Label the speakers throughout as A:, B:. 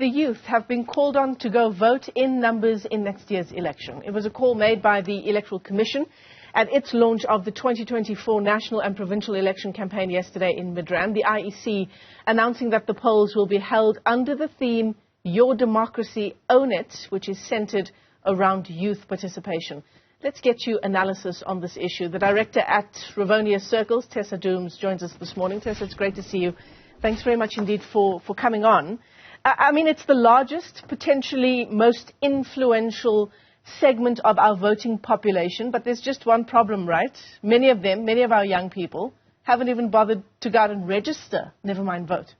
A: the youth have been called on to go vote in numbers in next year's election. It was a call made by the Electoral Commission at its launch of the 2024 national and provincial election campaign yesterday in Midrand. The IEC announcing that the polls will be held under the theme, Your Democracy, Own It, which is centered around youth participation. Let's get you analysis on this issue. The director at Rivonia Circles, Tessa, joins us this morning. Tessa, it's great to see you. Thanks very much indeed for coming on. I mean, it's the largest, potentially most influential segment of our voting population, but there's just one problem, right? Many of our young people, haven't even bothered to go out and register, never mind vote.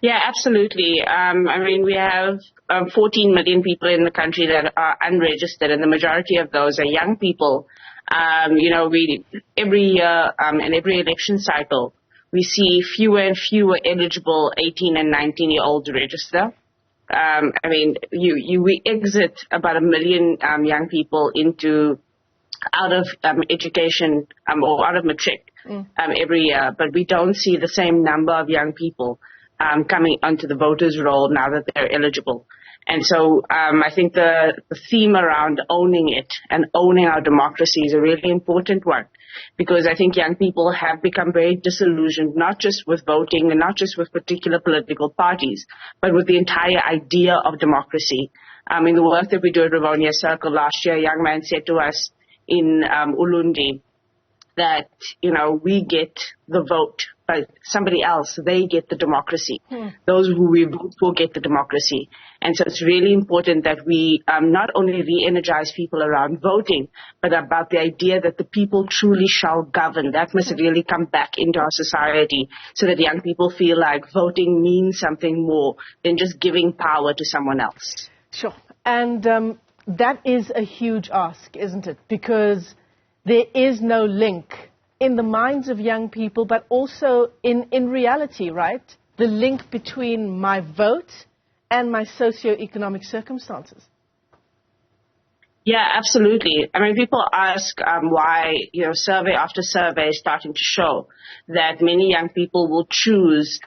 B: Yeah, absolutely. I mean, we have 14 million people in the country that are unregistered, and the majority of those are young people. Every year and every election cycle, we see fewer and fewer eligible 18 and 19-year-olds register. We exit about 1 million young people out of education or out of matric every year, but we don't see the same number of young people coming onto the voters' roll now that they're eligible. And so I think the theme around owning it and owning our democracy is a really important one, because I think young people have become very disillusioned, not just with voting and not just with particular political parties, but with the entire idea of democracy. In the work that we do at Rivonia Circle last year, a young man said to us in Ulundi that, we get the vote, but somebody else, they get the democracy. Those who we vote for get the democracy. And so it's really important that we not only re-energize people around voting, but about the idea that the people truly shall govern. That must really come back into our society so that young people feel like voting means something more than just giving power to someone else.
A: Sure. And that is a huge ask, isn't it? Because there is no link in the minds of young people, but also in reality, right? The link between my vote and my socio-economic circumstances.
B: Yeah, absolutely. I mean, people ask why, survey after survey is starting to show that many young people will choose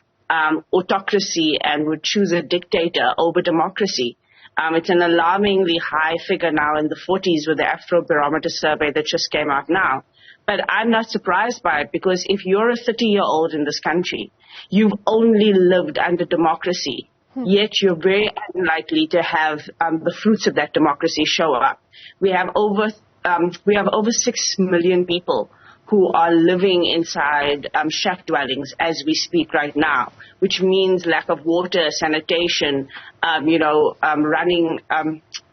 B: autocracy and would choose a dictator over democracy. It's an alarmingly high figure now in the 40s with the Afrobarometer survey that just came out now. But I'm not surprised by it, because if you're a 30-year-old in this country, you've only lived under democracy, yet you're very unlikely to have the fruits of that democracy show up. We have over 6 million people who are living inside shack dwellings as we speak right now, which means lack of water, sanitation, running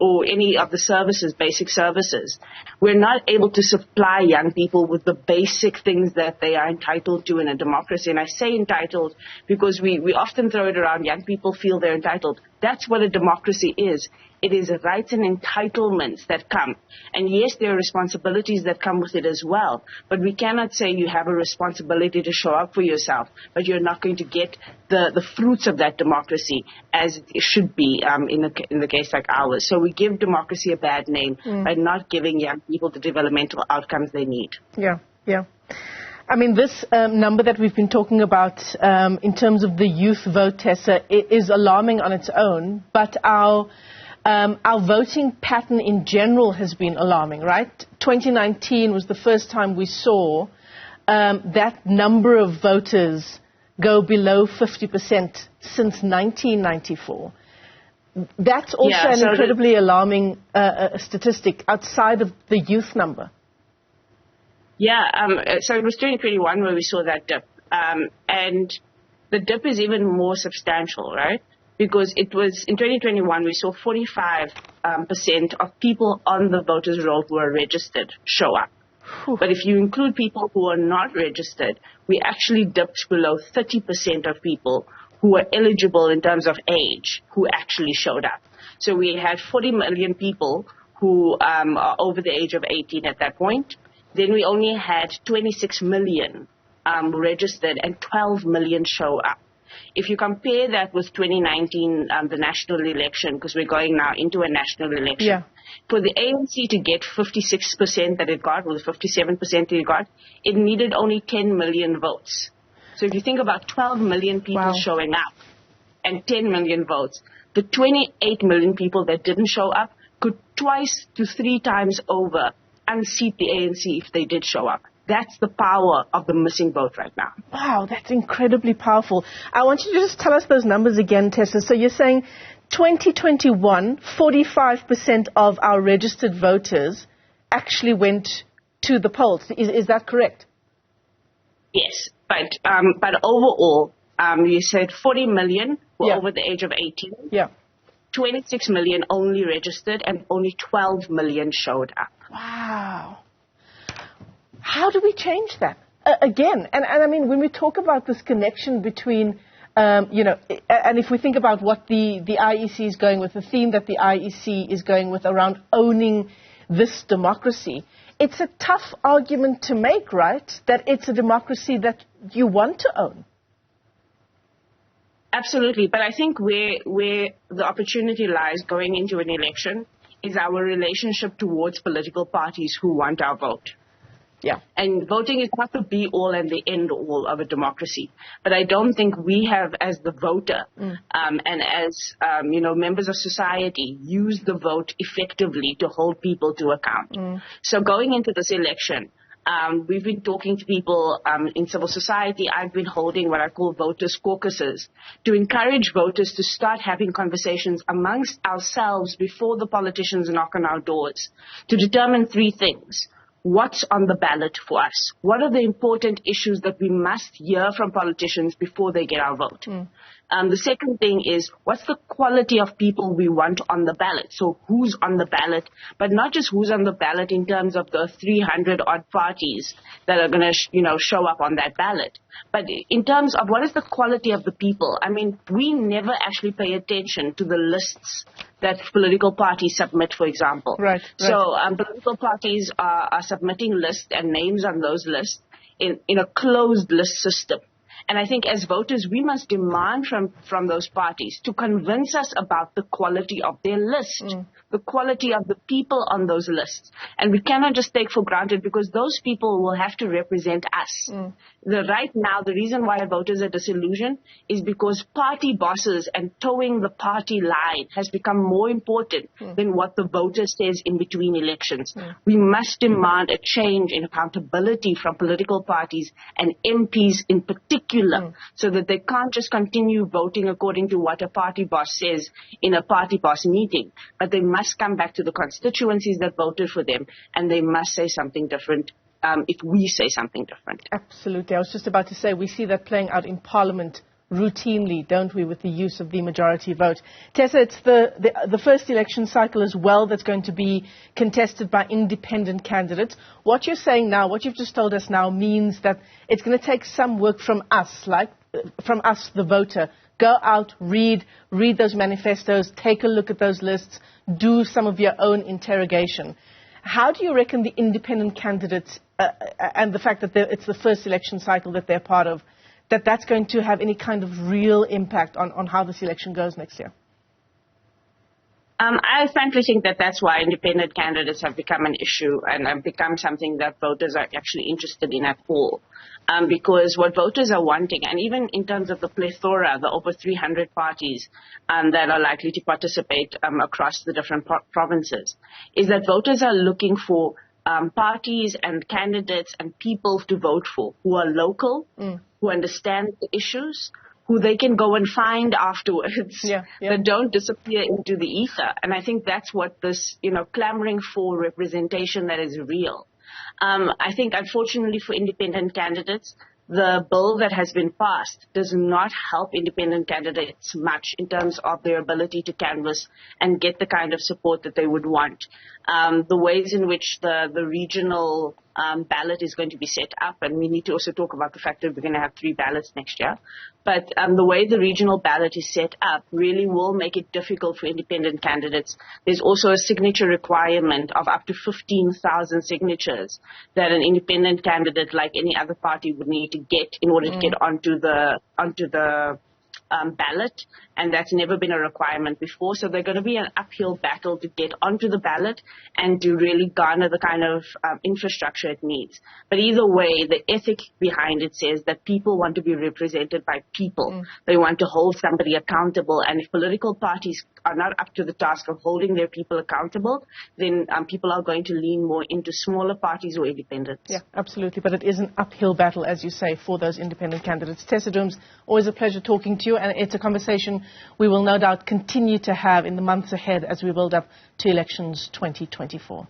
B: or any of the services, basic services. We're not able to supply young people with the basic things that they are entitled to in a democracy. And I say entitled because we often throw it around. Young people feel they're entitled. That's what a democracy is. It is rights and entitlements that come. And yes, there are responsibilities that come with it as well. But we cannot say you have a responsibility to show up for yourself, but you're not going to get the fruits of that democracy as it should be in the case like ours. So we give democracy a bad name by not giving young people the developmental outcomes they need.
A: Yeah. I mean, this number that we've been talking about in terms of the youth vote, Tessa, is alarming on its own, but our voting pattern in general has been alarming, right? 2019 was the first time we saw that number of voters go below 50% since 1994. That's also an incredibly alarming statistic outside of the youth number.
B: Yeah, so it was 2021 where we saw that dip. And the dip is even more substantial, right? Because it was in 2021, we saw 45% of people on the voters' roll who are registered show up. But if you include people who are not registered, we actually dipped below 30% of people who were eligible in terms of age who actually showed up. So we had 40 million people who are over the age of 18 at that point. Then we only had 26 million registered and 12 million show up. If you compare that with 2019, the national election, because we're going now into a national election, for the ANC to get 56% that it got, or the 57% that it got, it needed only 10 million votes. So if you think about 12 million people showing up, and 10 million votes, the 28 million people that didn't show up could twice to 3 times over unseat the ANC if they did show up. That's the power of the missing vote right now.
A: Wow, that's incredibly powerful. I want you to just tell us those numbers again, Tessa. So you're saying 2021, 45% of our registered voters actually went to the polls. Is that correct?
B: Yes, but overall, you said 40 million were over the age of 18.
A: Yeah.
B: 26 million only registered and only 12 million showed up.
A: Wow. How do we change that? Again, and I mean, when we talk about this connection between, and if we think about what the IEC is going with, the theme that the IEC is going with around owning this democracy, it's a tough argument to make, right? That it's a democracy that you want to own.
B: Absolutely. But I think where the opportunity lies going into an election is our relationship towards political parties who want our vote.
A: Yeah.
B: And voting is not the be-all and the end-all of a democracy. But I don't think we have, as the voter and as, members of society, used the vote effectively to hold people to account. So going into this election, we've been talking to people in civil society. I've been holding what I call voters' caucuses to encourage voters to start having conversations amongst ourselves before the politicians knock on our doors to determine 3 things. What's on the ballot for us? What are the important issues that we must hear from politicians before they get our vote? The second thing is, what's the quality of people we want on the ballot? So who's on the ballot, but not just who's on the ballot in terms of the 300 odd parties that are going to, show up on that ballot, but in terms of what is the quality of the people. I mean, we never actually pay attention to the lists that political parties submit, for example.
A: Right.
B: So political parties are submitting lists and names on those lists in a closed list system. And I think as voters, we must demand from those parties to convince us about the quality of their list, the quality of the people on those lists. And we cannot just take for granted, because those people will have to represent us. Right now, the reason why voters are disillusioned is because party bosses and towing the party line has become more important than what the voter says in between elections. We must demand a change in accountability from political parties and MPs in particular, so that they can't just continue voting according to what a party boss says in a party boss meeting, but they must come back to the constituencies that voted for them, and they must say something different if we say something different.
A: Absolutely. I was just about to say, we see that playing out in Parliament routinely, don't we, with the use of the majority vote. Tessa, it's the first election cycle as well that's going to be contested by independent candidates. What you're saying now, what you've just told us now, means that it's going to take some work from us, from us, the voter. Go out, read those manifestos, take a look at those lists, do some of your own interrogation. How do you reckon the independent candidates, and the fact that it's the first election cycle that they're part of, that's going to have any kind of real impact on how this election goes next year?
B: I frankly think that's why independent candidates have become an issue and have become something that voters are actually interested in at all. Because what voters are wanting, and even in terms of the plethora, the over 300 parties that are likely to participate across the different provinces, is that voters are looking for parties and candidates and people to vote for who are local, who understand the issues, who they can go and find afterwards, that don't disappear into the ether. And I think that's what this, clamoring for representation that is real. I think, unfortunately for independent candidates, the bill that has been passed does not help independent candidates much in terms of their ability to canvass and get the kind of support that they would want. The ways in which the regional ballot is going to be set up, and we need to also talk about the fact that we're going to have 3 ballots next year, but the way the regional ballot is set up really will make it difficult for independent candidates. There's also a signature requirement of up to 15,000 signatures that an independent candidate, like any other party, would need to get in order to get onto the ballot, and that's never been a requirement before. So they're going to be an uphill battle to get onto the ballot and to really garner the kind of infrastructure it needs. But either way, the ethic behind it says that people want to be represented by people. They want to hold somebody accountable, and if political parties are not up to the task of holding their people accountable, then people are going to lean more into smaller parties or independents.
A: Yeah, absolutely. But it is an uphill battle, as you say, for those independent candidates. Tessa, always a pleasure talking to you, and it's a conversation we will no doubt continue to have in the months ahead as we build up to elections 2024.